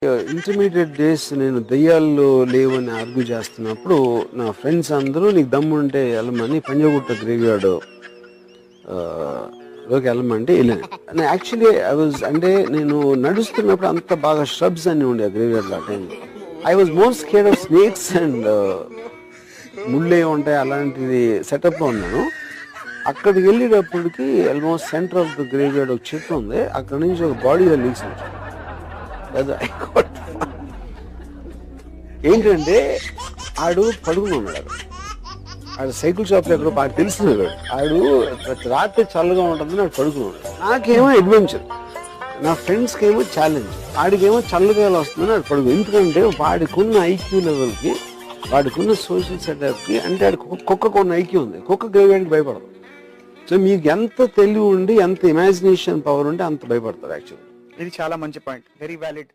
Intermediate days నేను దెయ్యాలు లేవని ఆర్గ్యూ చేస్తున్నప్పుడు నా ఫ్రెండ్స్ అందరూ నీకు దమ్ముంటే వెళ్ళమని పంజగుట్ట గ్రేవ్యార్డ్ లోకి వెళ్ళమంటే వెళ్ళాను. యాక్చువల్లీ అంటే నేను నడుస్తున్నప్పుడు అంత బాగా shrubs అన్ని ఉండే గ్రేవ్యార్డ్ ఆ టైంలో. I was more scared of snakes and ముళ్ళే ఉంటాయి అలాంటిది సెటప్లో ఉన్నాను. అక్కడికి వెళ్ళేటప్పటికి almost center of the graveyard ఒక చెట్టు ఉంది, అక్కడ నుంచి ఒక బాడీ లీక్స్ వచ్చాయి. ఏంటంటే ఆడు పడుకుని ఉన్నాడు, ఆడు సైకిల్ షాప్ ఎక్కడో ఆడు తెలిసినాడు, ఆడు రాత్రి చల్లగా ఉంటుందని ఆడు పడుకుని ఉన్నాడు. నాకేమో అడ్వెంచర్, నా ఫ్రెండ్స్కి ఏమో ఛాలెంజ్, ఆడికేమో చల్లగా వస్తుందని ఆడు పడుకు. ఎందుకంటే వాడికున్న ఐక్యూ లెవెల్కి, వాడికున్న సోషల్ సెటప్కి, అంటే ఆడు కుక్కకు ఉన్న ఐక్యూ ఉంది, కుక్క గ్రేవ్యార్డ్కి భయపడదు. సో మీకు ఎంత తెలివి ఉండి ఎంత ఇమాజినేషన్ పవర్ ఉంటే అంత భయపడతారు యాక్చువల్లీ. ఇది చాలా మంచి పాయింట్, వెరీ వ్యాలిడ్.